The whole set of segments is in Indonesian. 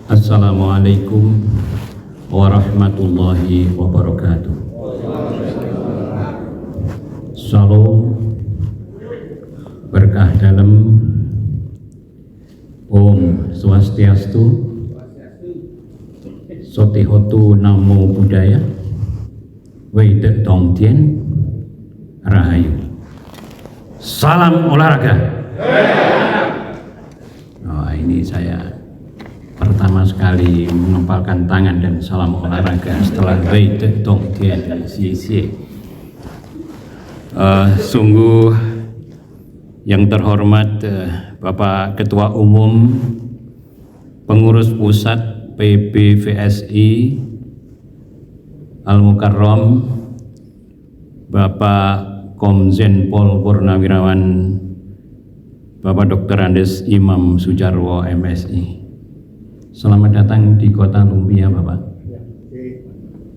Assalamualaikum warahmatullahi wabarakatuh. Salam berkah dalam, Om Swastiastu, Sotihotu Namo Buddhaya, Wei De Tong Tien, Rahayu. Salam olahraga. Oh, ini saya pertama sekali mengepalkan tangan dan salam olahraga setelah Wei De Tong Tien. Sungguh yang terhormat Bapak Ketua Umum Pengurus Pusat PBVSI Al-Mukarram, Bapak Komjen Pol Purnawirawan Bapak Dr. Andes Imam Sujarwo MSI. Selamat datang di Kota Lumpia, Bapak.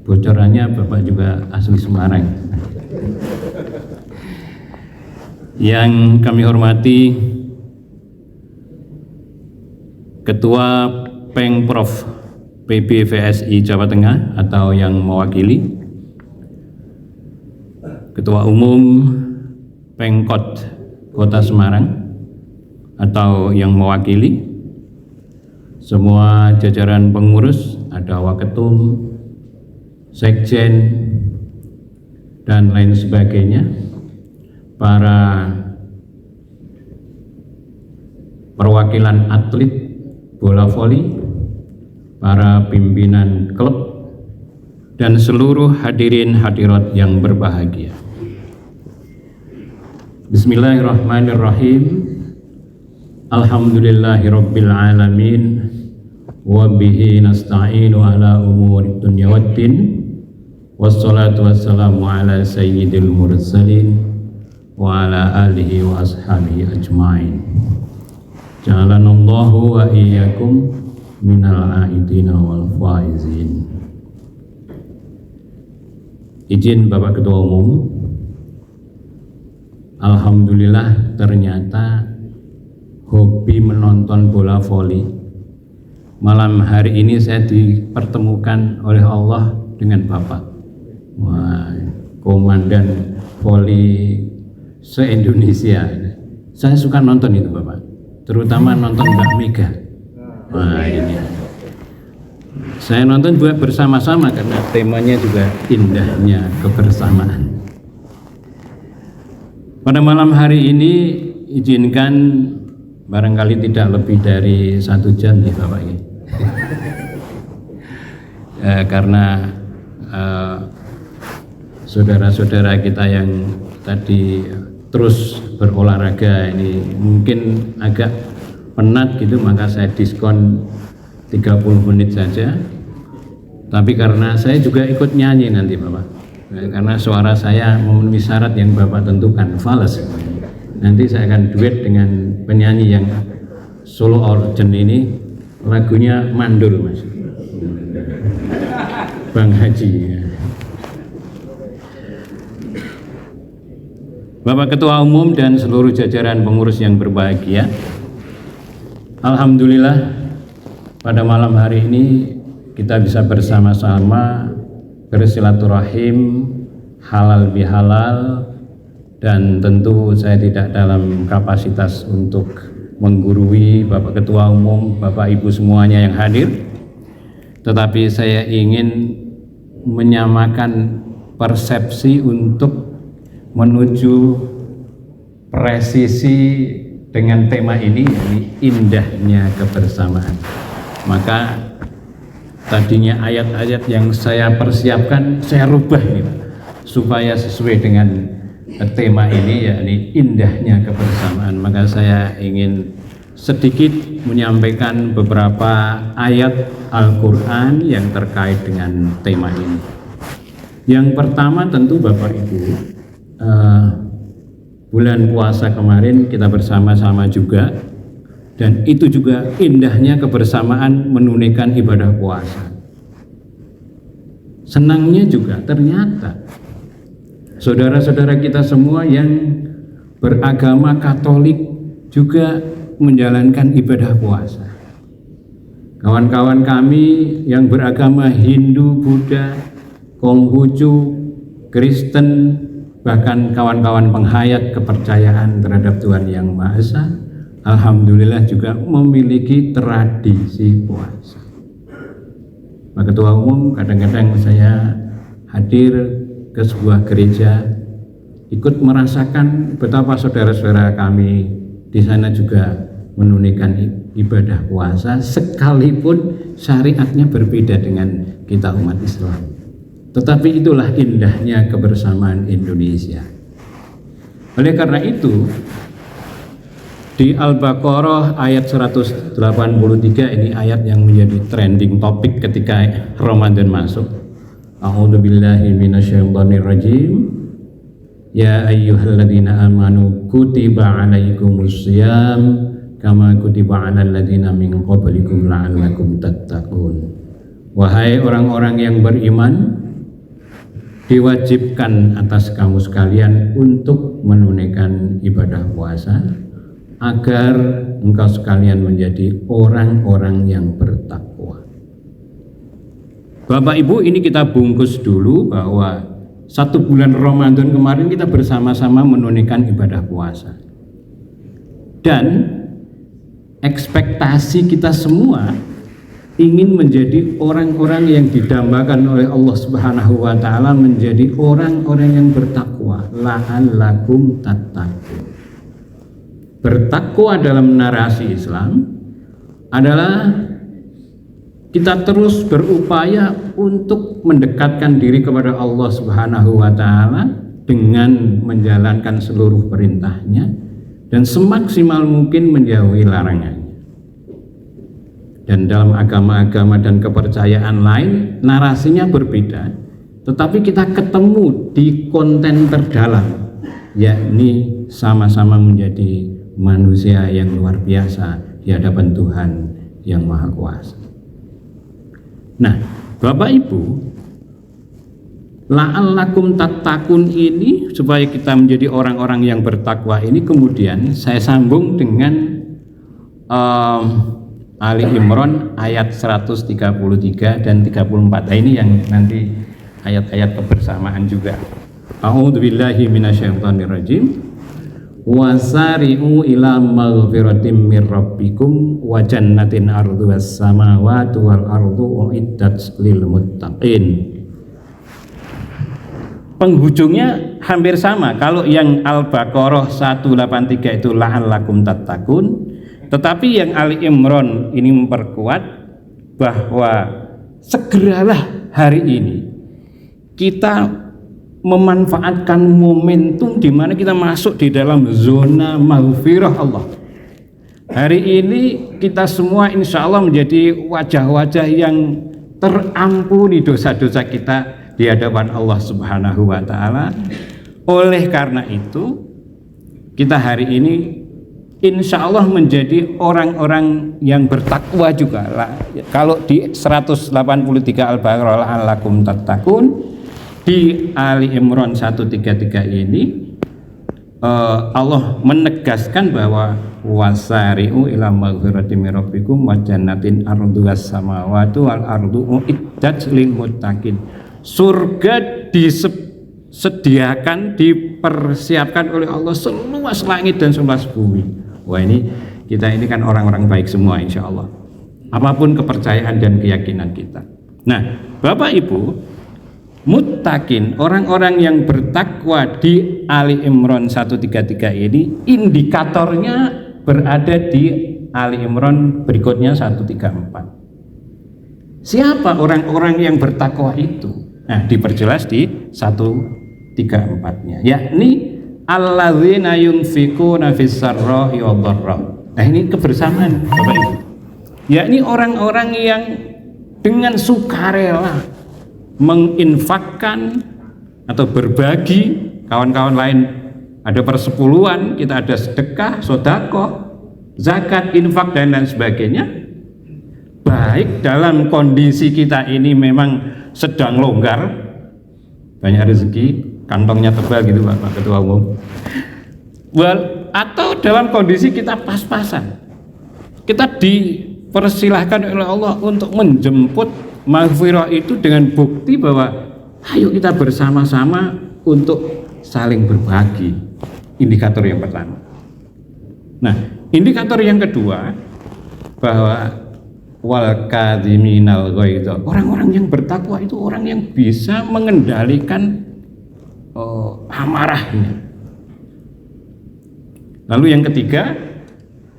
Bocorannya Bapak juga asli Semarang. Yang kami hormati Ketua Pengprov PBVSI Jawa Tengah atau yang mewakili, Ketua Umum Pengkot Kota Semarang atau yang mewakili, semua jajaran pengurus, ada waketum, sekjen, dan lain sebagainya, para perwakilan atlet bola voli, para pimpinan klub, dan seluruh hadirin hadirat yang berbahagia. Bismillahirrahmanirrahim. Alhamdulillahirabbil alamin. Wa bihi nasta'inu ala umuri dunya waddin. Wassalatu wassalamu ala sayyidil mursalin wa ala alihi wa ashabihi ajma'in. Ja'alanallahu wa iyyakum minal aidina wal faizin. Izin Bapak Ketua Umum, alhamdulillah ternyata hobi menonton bola voli. Malam hari ini saya dipertemukan oleh Allah dengan Bapak. Wah, komandan voli se-Indonesia. Saya suka nonton itu, Bapak. Terutama nonton Mbak Mega. Wah, ini. Saya nonton juga bersama-sama karena temanya juga indahnya kebersamaan. Pada malam hari ini izinkan barangkali tidak lebih dari 1 jam ya Bapak ya. Karena saudara-saudara kita yang tadi terus berolahraga ini mungkin agak penat gitu, maka saya diskon 30 menit saja. Tapi karena saya juga ikut nyanyi nanti Bapak, karena suara saya memenuhi syarat yang Bapak tentukan, fals. Nanti saya akan duet dengan penyanyi yang solo origin ini, lagunya Mandul Mas, Bang Haji. Bapak Ketua Umum dan seluruh jajaran pengurus yang berbahagia, alhamdulillah pada malam hari ini kita bisa bersama-sama bersilaturahim halal bihalal, dan tentu saya tidak dalam kapasitas untuk menggurui Bapak Ketua Umum, Bapak Ibu semuanya yang hadir, tetapi saya ingin menyamakan persepsi untuk menuju presisi dengan tema ini, yakni indahnya kebersamaan. Maka tadinya ayat-ayat yang saya persiapkan saya rubah nih, supaya sesuai dengan tema ini, yakni indahnya kebersamaan. Maka saya ingin sedikit menyampaikan beberapa ayat Al-Quran yang terkait dengan tema ini. Yang pertama tentu Bapak Ibu, bulan puasa kemarin kita bersama-sama juga, dan itu juga indahnya kebersamaan menunaikan ibadah puasa. Senangnya juga ternyata saudara-saudara kita semua yang beragama Katolik juga menjalankan ibadah puasa. kawan-kawan kami yang beragama Hindu, Buddha, Konghucu, Kristen, bahkan kawan-kawan penghayat kepercayaan terhadap Tuhan Yang Maha Esa, alhamdulillah juga memiliki tradisi puasa. Pak Ketua Umum, kadang-kadang saya hadir ke sebuah gereja, ikut merasakan betapa saudara-saudara kami di sana juga menunaikan ibadah puasa, sekalipun syariatnya berbeda dengan kita umat Islam. Tetapi itulah indahnya kebersamaan Indonesia. Oleh karena itu, di Al-Baqarah ayat 183 ini ayat yang menjadi trending topik ketika Ramadan masuk. A'udzubillahi minasyaitonirrajim. Ya ayyuhalladzina amanu kutiba alaikumussyam kama kutiba alal ladzina min qablikum la'allakum tattaqun. Wahai orang-orang yang beriman, diwajibkan atas kamu sekalian untuk menunaikan ibadah puasa agar engkau sekalian menjadi orang-orang yang bertakwa. Bapak Ibu, ini kita bungkus dulu bahwa 1 bulan Ramadan kemarin kita bersama-sama menunaikan ibadah puasa. Dan ekspektasi kita semua ingin menjadi orang-orang yang didambakan oleh Allah Subhanahu wa taala menjadi orang-orang yang bertakwa, la'allakum tattaqun. Bertakwa dalam narasi Islam adalah kita terus berupaya untuk mendekatkan diri kepada Allah Subhanahu wa taala dengan menjalankan seluruh perintahnya dan semaksimal mungkin menjauhi larangannya. Dan dalam agama-agama dan kepercayaan lain narasinya berbeda, tetapi kita ketemu di konten terdalam, yakni sama-sama menjadi manusia yang luar biasa di hadapan Tuhan yang Maha Kuasa. Nah, Bapak Ibu, la'allakum tattaqun ini, supaya kita menjadi orang-orang yang bertakwa ini, kemudian saya sambung dengan Ali Imran ayat 133 dan 34. Nah, ini yang nanti ayat-ayat kebersamaan juga. A'udzubillahi minasyaitonirrajim. Wasari'u ila maghfiratin mir rabbikum wa jannatin arduhas samawati wal ardu uiddat lil muttaqin. Penghujungnya hampir sama. Kalau yang Al-Baqarah 183 itu la'allakum tattaqun, tetapi yang Ali Imran ini memperkuat bahwa segeralah hari ini kita memanfaatkan momentum di mana kita masuk di dalam zona maghfirah Allah. Hari ini kita semua insya Allah menjadi wajah-wajah yang terampuni dosa-dosa kita di hadapan Allah Subhanahu wa taala. Oleh karena itu, kita hari ini insya Allah menjadi orang-orang yang bertakwa juga. Kalau di 183 Al-Baqarah la'allakum tattaqun, di Ali Imran 133 ini Allah menegaskan bahwa wasari'u ila maghfiratin mir rabbikum wa jannatin arduhas samawati wal ardu uiddat lil muttaqin. Surga disediakan, dipersiapkan oleh Allah seluas langit dan seluas bumi. Wah, ini kita ini kan orang-orang baik semua insya Allah, apapun kepercayaan dan keyakinan kita. Nah, Bapak Ibu, muttaqin, orang-orang yang bertakwa di Ali Imran 133 ini indikatornya berada di Ali Imran berikutnya 134. Siapa orang-orang yang bertakwa itu? Nah, diperjelas di 134-nya, yakni alladzina yunfikuna fis sarra'i wad dharra. Nah, ini kebersamaan Bapak Ibu, yakni orang-orang yang dengan sukarela menginfakkan atau berbagi. Kawan-kawan lain ada persepuluhan, kita ada sedekah, sedekah, zakat, infak dan lain sebagainya. Baik dalam kondisi kita ini memang sedang longgar, banyak rezeki, kantongnya tebal gitu Pak Ketua Umum, atau dalam kondisi kita pas-pasan, kita dipersilahkan oleh Allah untuk menjemput maghfirah itu dengan bukti bahwa ayo kita bersama-sama untuk saling berbagi. Indikator yang pertama. Nah, indikator yang kedua bahwa wal kadhiminal ghaidha, orang-orang yang bertakwa itu orang yang bisa mengendalikan amarahnya. Lalu yang ketiga,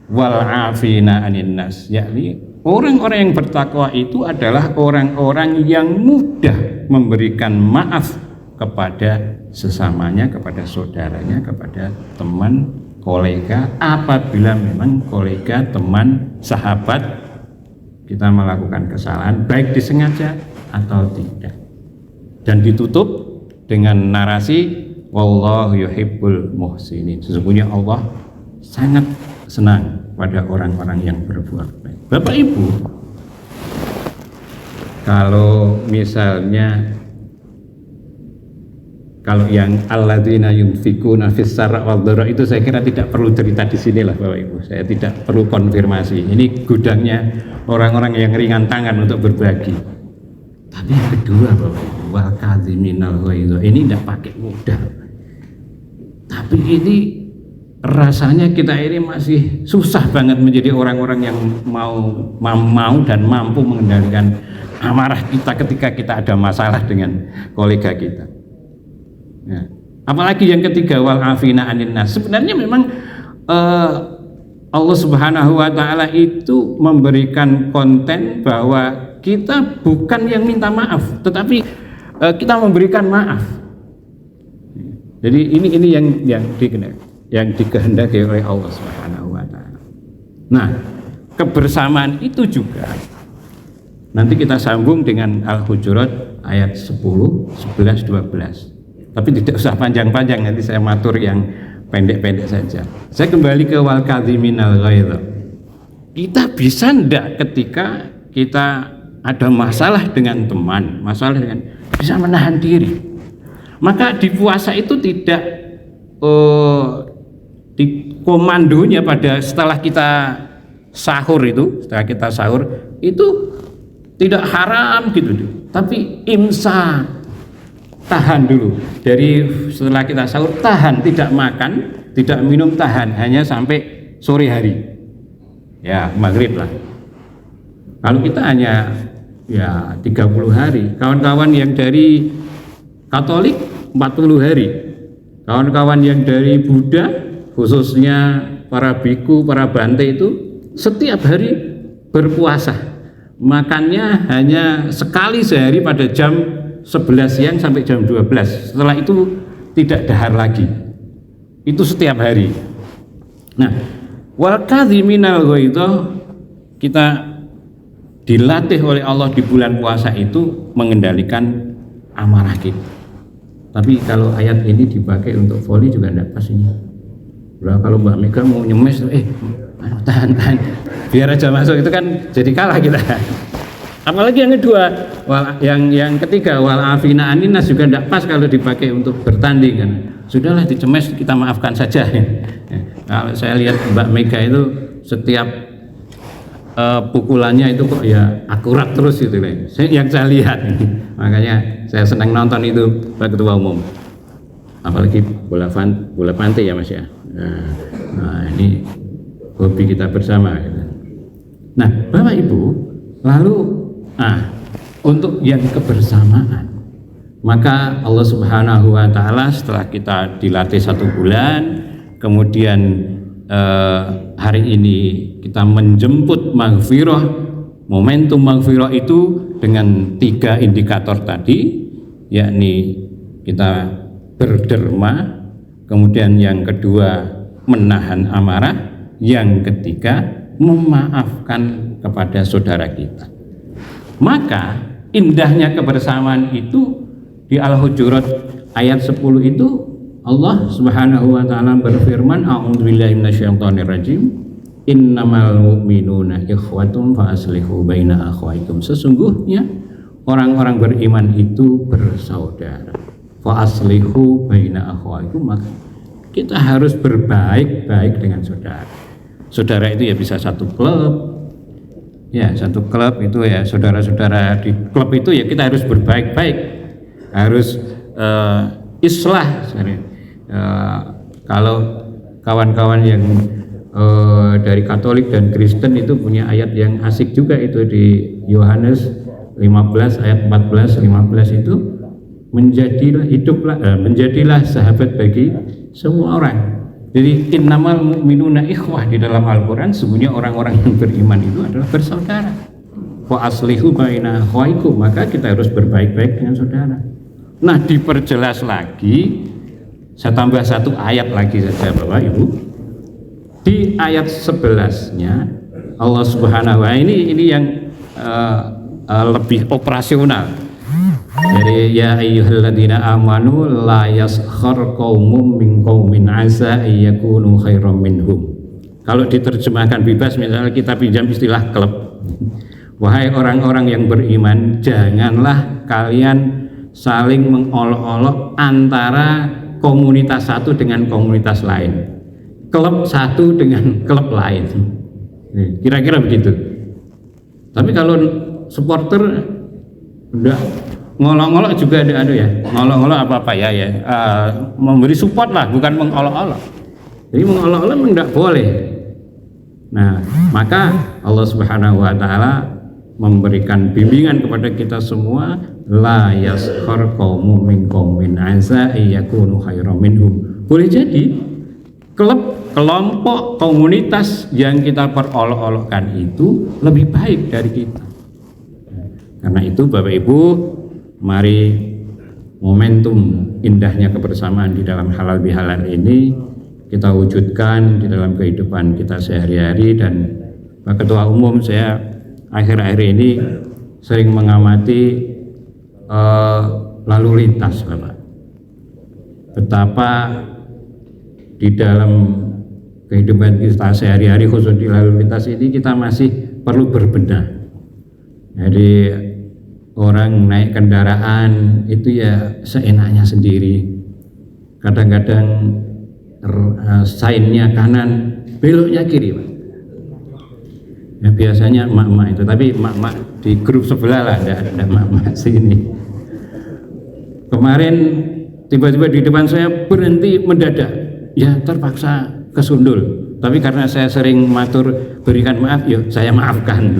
wal afina anin nas, yakni orang-orang yang bertakwa itu adalah orang-orang yang mudah memberikan maaf kepada sesamanya, kepada saudaranya, kepada teman, kolega, apabila memang kolega, teman, sahabat kita melakukan kesalahan, baik disengaja atau tidak. Dan ditutup dengan narasi wallahu yuhibbul muhsinin. Sesungguhnya Allah sangat senang pada orang-orang yang berbuat baik. Bapak Ibu, kalau misalnya kalau yang alladzina yunfikuna fis sarra wad dharra itu saya kira tidak perlu cerita di sini lah Bapak Ibu. Saya tidak perlu konfirmasi. Ini gudangnya orang-orang yang ringan tangan untuk berbagi. Tapi yang kedua Bapak Ibu, wal kadhiminal ghaidha, ini tidak pakai mudah. Tapi ini rasanya kita ini masih susah banget menjadi orang-orang yang mau dan mampu mengendalikan amarah kita ketika kita ada masalah dengan kolega kita. Ya. Apalagi yang ketiga wal afina anin nas. Sebenarnya memang Allah Subhanahu wa taala itu memberikan konten bahwa kita bukan yang minta maaf, tetapi kita memberikan maaf. Jadi ini yang dikehendaki oleh Allah Subhanahu wa taala. Nah, kebersamaan itu juga nanti kita sambung dengan Al-Hujurat ayat 10, 11, 12. Tapi tidak usah panjang-panjang, nanti saya matur yang pendek-pendek saja. Saya kembali ke wal kadhiminal ghaidha. Kita bisa ndak ketika kita ada masalah dengan teman, bisa menahan diri. Maka di puasa itu tidak di komandonya pada setelah kita sahur itu tidak haram gitu, tapi imsak, tahan dulu. Dari setelah kita sahur tahan, tidak makan, tidak minum, tahan hanya sampai sore hari, ya maghrib lah. Kalau kita hanya ya 30 hari, kawan-kawan yang dari Katolik 40 hari, kawan-kawan yang dari Buddha khususnya para biku, para bante itu setiap hari berpuasa, makannya hanya sekali sehari pada jam 11 siang sampai jam 12. Setelah itu tidak dahar lagi. Itu setiap hari. Nah, wal kadhiminal ghaidha, kita dilatih oleh Allah di bulan puasa itu mengendalikan amarah kita. Tapi kalau ayat ini dipakai untuk voli juga tidak pas ini. Nah, kalau Mbak Mega mau nyemes, tahan, biar aja masuk, itu kan jadi kalah kita. Apalagi yang kedua, yang ketiga wal afina anin nas juga tidak pas kalau dipakai untuk bertanding kan. Sudahlah dicemes, kita maafkan saja. Kalau saya lihat Mbak Mega itu setiap pukulannya itu kok ya akurat terus gitu kan. Yang saya lihat, makanya saya senang nonton itu Pak Ketua Umum. Apalagi bola pantai ya Mas ya. Nah ini hobi kita bersama. Gitu. Nah Bapak Ibu, lalu untuk yang kebersamaan, maka Allah Subhanahu wa taala setelah kita dilatih 1 bulan, kemudian hari ini kita menjemput maghfirah, momentum maghfirah itu dengan 3 indikator tadi, yakni kita berderma, kemudian yang kedua menahan amarah, yang ketiga memaafkan kepada saudara kita. Maka indahnya kebersamaan itu di Al-Hujurat ayat 10 itu Allah Subhanahu wa taala berfirman, a'udzubillahi minasyaitonirrajim, innamal mu'minuna ikhwatun fa aslihu baina akhwaikum. Sesungguhnya orang-orang beriman itu bersaudara. Fa aslihu baina akhwaikum, maka kita harus berbaik-baik dengan saudara. Saudara itu ya bisa satu klub, Ya, satu klub itu ya saudara-saudara di klub itu ya kita harus berbaik-baik, harus islah. Kalau kawan-kawan yang dari Katolik dan Kristen itu punya ayat yang asik juga itu di Yohanes 15 ayat 14-15 itu, menjadilah sahabat bagi semua orang. Jadi innamal mu'minuna ikhwah di dalam Al-Quran, sebenarnya orang-orang yang beriman itu adalah bersaudara. Wa aslihu baina akhwaikum, maka kita harus berbaik-baik dengan saudara. Nah, diperjelas lagi, saya tambah satu ayat lagi saja Bapak Ibu. Di ayat 11-nya Allah Subhanahu wa ta'ala ini yang lebih operasional. Jadi ya ayyuhalladzina amanu la yaskhar qaumum min qaumin asa ayyakunu khairam minhum. Kalau diterjemahkan bebas, misalnya kita pinjam istilah klub. Wahai orang-orang yang beriman, janganlah kalian saling mengolok-olok antara komunitas satu dengan komunitas lain, klub satu dengan klub lain. Kira-kira begitu. Tapi kalau supporter udah ngolok-ngolok juga ada ya, ngolok-ngolok apa ya, memberi support lah, bukan mengolok-olok. Jadi mengolok-olok memang tidak boleh. Nah, maka Allah Subhanahu wa ta'ala memberikan bimbingan kepada kita semua, la yaskhar qaumun min qaumin asa ayyakunu khairam minhum. Boleh jadi klub, kelompok, komunitas yang kita perolok-olokkan itu lebih baik dari kita. Karena itu Bapak Ibu, mari momentum indahnya kebersamaan di dalam halal bihalal ini kita wujudkan di dalam kehidupan kita sehari-hari. Dan Pak Ketua Umum, saya akhir-akhir ini sering mengamati lalu lintas Bapak. Betapa di dalam kehidupan kita sehari-hari, khusus di lalu lintas ini, kita masih perlu berbenah. Jadi orang naik kendaraan itu ya seenaknya sendiri. Kadang-kadang sainnya kanan, beloknya kiri, Pak. Ya, biasanya emak-emak itu, tapi emak-emak di grup sebelah lah, ada emak-emak sini. Kemarin tiba-tiba di depan saya berhenti mendadak, ya terpaksa kesundul. Tapi karena saya sering matur berikan maaf, yuk saya maafkan.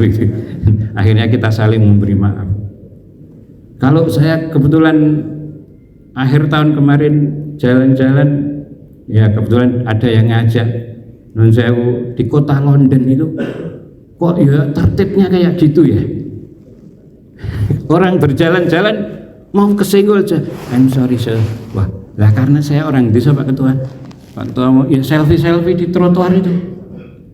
Akhirnya kita saling memberi maaf. Kalau saya kebetulan akhir tahun kemarin jalan-jalan, ya kebetulan ada yang ngajak nun sewu di kota London itu, kok ya tertibnya kayak gitu ya. Orang berjalan-jalan mau kesenggol aja, I'm sorry sir. Wah, lah karena saya orang desa Pak Ketua. Pak Ketua ya selfie di trotoar itu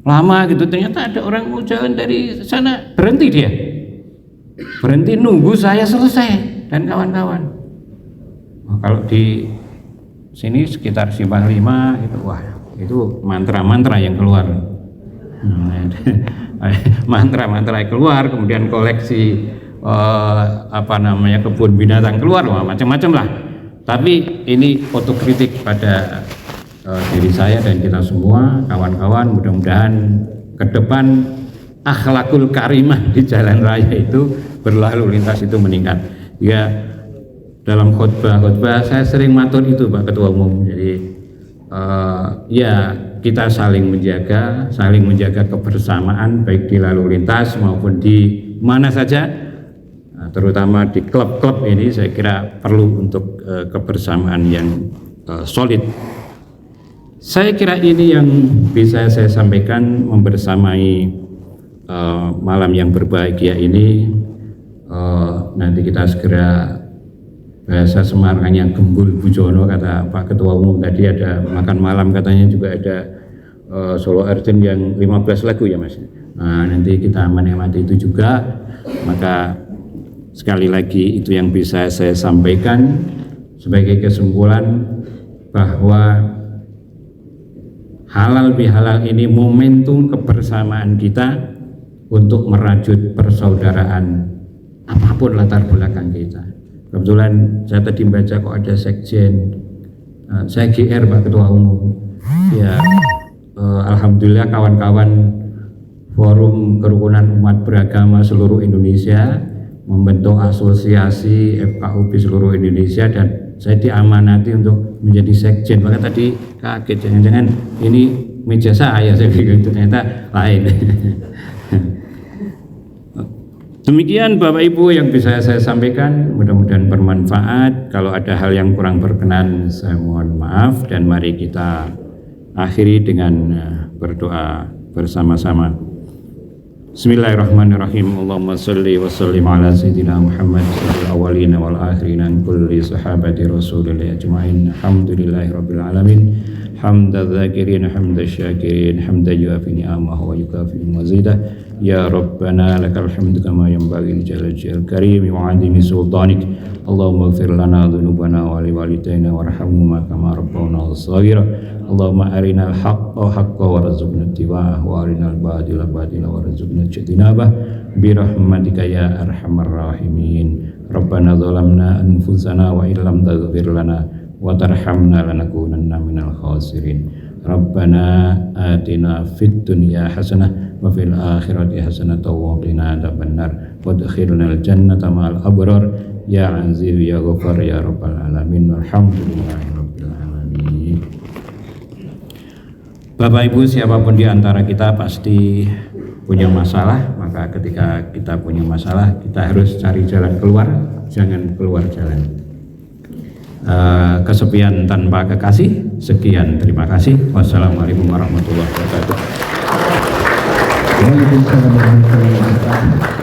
lama gitu, ternyata ada orang mau jalan dari sana, berhenti dia. Berhenti nunggu saya selesai dan kawan-kawan. Nah, kalau di sini sekitar Simpang 5 itu, wah itu mantra-mantra yang keluar. Mantra-mantra yang keluar, kemudian koleksi kebun binatang keluar, wah, macam-macam lah. Tapi ini otokritik pada diri saya dan kita semua, kawan-kawan, mudah-mudahan ke depan akhlakul karimah di jalan raya itu, berlalu lintas itu meningkat. Ya, dalam khutbah saya sering matur itu Pak Ketua Umum. Jadi ya kita saling menjaga kebersamaan baik di lalu lintas maupun di mana saja, terutama di klub-klub ini saya kira perlu untuk kebersamaan yang solid. Saya kira ini yang bisa saya sampaikan membersamai malam yang berbahagia ini. Nanti kita segera, bahasa Semarangnya gembul bujono kata Pak Ketua Umum tadi, ada makan malam katanya, juga ada Solo Arjen yang 15 lagu ya Mas. Nah, nanti kita menikmati itu juga. Maka sekali lagi itu yang bisa saya sampaikan sebagai kesimpulan, bahwa halal bihalal ini momentum kebersamaan kita untuk merajut persaudaraan apapun latar belakang kita. Kebetulan saya tadi baca kok ada sekjen, saya GR Pak Ketua Umum. Ya, alhamdulillah kawan-kawan Forum Kerukunan Umat Beragama seluruh Indonesia membentuk asosiasi FKUB seluruh Indonesia, dan saya diamanati untuk menjadi sekjen. Maka tadi kaget, jangan-jangan ini meja saya pikir itu ternyata lain. Demikian Bapak Ibu yang bisa saya sampaikan, mudah-mudahan bermanfaat. Kalau ada hal yang kurang berkenan saya mohon maaf, dan mari kita akhiri dengan berdoa bersama-sama. Bismillahirrahmanirrahim. Allahumma salli wa sallim ala sayyidina Muhammad sallallahu awwalin wal akhirin an kulli sahabati Rasulillah ajma'in. Alhamdulillahirabbil alamin. Hamdal zakirin, hamdal syakirin, hamdan yuafi ni'amahu wa yukafi mazidah. Ya Rabbana lakal hamdu kama yanbaghi li jalali karim wa 'azimi sultanik. Allahumma ighfir lana dhunubana wa li walidayna warhamhuma kama rabbawna shaghira. Allahumma arinal haqqa haqqan warzuqna ittiba'ah wa arinal batila batila warzuqna ijtinabah bi rahmatika ya arhamar rahimin. Rabbana zalamna anfusana wa illam taghfir lana wa tarhamna lanakunanna minal khasirin. Rabbana atina fid dunya hasanah wa fil akhirati hasanah wa qina adzabannar wadkhilnal jannata ma'al abrar ya aziz ya ghafar ya rabbal alamin walhamdulillahirabbil alamin. Bapak Ibu, siapapun di antara kita pasti punya masalah, maka ketika kita punya masalah kita harus cari jalan keluar, jangan keluar jalan. Kesepian tanpa kekasih. Sekian, terima kasih. Wassalamualaikum warahmatullahi wabarakatuh. Waalaikumsalam warahmatullahi wabarakatuh.